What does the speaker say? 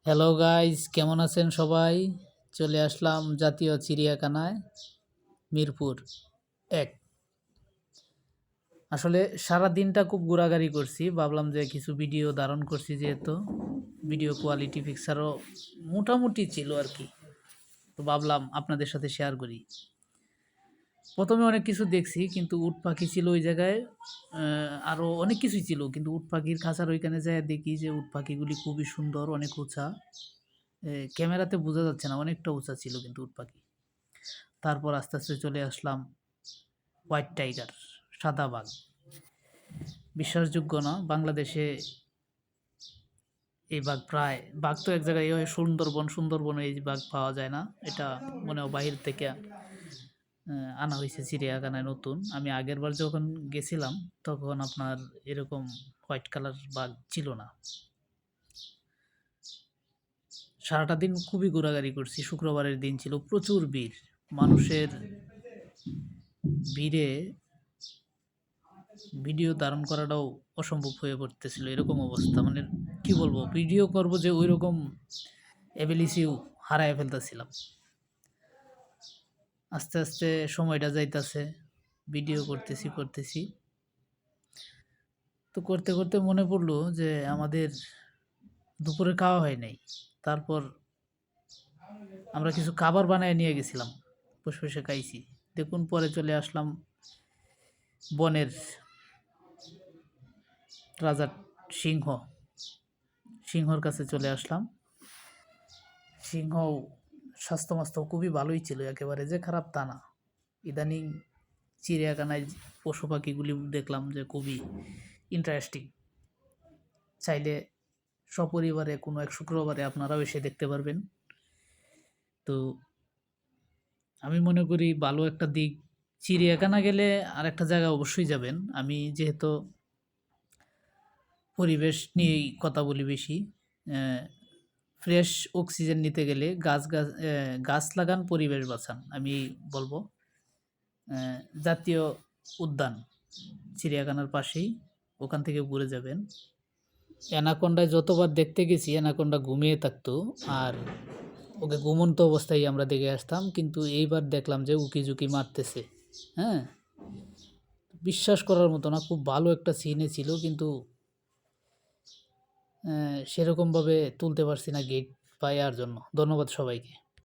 Hello guys, কেমন আছেন সবাই? চলে আসলাম জাতীয় চিড়িয়াখানায়, মিরপুর ১। আসলে সারা দিনটা খুব ঘোরাঘুরি করছি। ভাবলাম যে কিছু ভিডিও ধারণ করছি, যেহেতু ভিডিও কোয়ালিটি পিকচারও মোটামুটি ছিল আর কি। তো ভাবলাম আপনাদের সাথে শেয়ার করি। প্রথমে অনেক কিছু দেখছি, কিন্তু উট পাখি ছিল ওই জায়গায়। আরও অনেক কিছুই ছিল, কিন্তু উট পাখির খাঁচার ওইখানে যায় দেখি যে উট পাখিগুলি খুবই সুন্দর, অনেক উঁচা। ক্যামেরাতে বোঝা যাচ্ছে না, অনেকটা উঁচা ছিল কিন্তু উট পাখি। তারপর আস্তে আস্তে চলে আসলাম হোয়াইট টাইগার, সাদা বাঘ। বিশ্বাসযোগ্য না, বাংলাদেশে এই বাঘ প্রায়, বাঘ তো এক জায়গায় হয় সুন্দরবনে এই বাঘ পাওয়া যায় না। এটা মনে হয় বাহির থেকে আনা হয়েছে চিড়িয়াখানায় নতুন। আমি আগের বার যখন গেছিলাম তখন আপনার এরকম হোয়াইট কালার বাঘ ছিল না। সারাটা দিন খুবই ঘোরাঘুরি করছি। শুক্রবারের দিন ছিল, প্রচুর ভিড়। মানুষের ভিড়ে ভিডিও ধারণ করাটাও অসম্ভব হয়ে পড়তেছিল, এরকম অবস্থা। মানে কি বলবো, ভিডিও করব যে ওই রকম এবিলিটিও হারায় ফেলতেছিলাম। আস্তে আস্তে সময়টা যাইতাছে, ভিডিও করতেছি। তো করতে করতে মনে পড়লো যে আমাদের দুপুরে খাওয়া হয় নাই। তারপর আমরা কিছু খাবার বানায় নিয়ে গেছিলাম, বসে বসে খাইছি। দেখুন, পরে চলে আসলাম বনের রাজা সিংহ, সিংহর কাছে চলে আসলাম। সিংহ স্বাস্থ্য মাস্থ্য খুবই ভালোই ছিল, একেবারে যে খারাপ তা না। ইদানিং চিড়িয়াখানায় পশু পাখিগুলি দেখলাম যে খুবই ইন্টারেস্টিং। চাইলে সপরিবারে কোনো এক শুক্রবারে আপনারাও এসে দেখতে পারবেন। তো আমি মনে করি ভালো একটা দিক, চিড়িয়াখানা গেলে আর একটা জায়গা অবশ্যই যাবেন। আমি যেহেতু পরিবেশ নিয়েই কথা বলি বেশি, ফ্রেশ অক্সিজেন নিতে গেলে গাছ লাগান, পরিবেশ বাঁচান। আমি বলবো জাতীয় উদ্যান চিড়িয়াখানার পাশেই, ওখান থেকে ঘুরে যাবেন। অ্যানাকোন্ডায় যতবার দেখতে গেছি, অ্যানাকোন্ডা ঘুমিয়ে থাকতো, আর ওকে ঘুমন্ত অবস্থায় আমরা দেখে আসতাম। কিন্তু এইবার দেখলাম যে উকি ঝুঁকি মারতেছে। হ্যাঁ, বিশ্বাস করার মতো না, খুব ভালো একটা সিনে ছিল, কিন্তু সেরকমভাবে তুলতে পারছি না গেট পাওয়ার জন্য। ধন্যবাদ সবাইকে।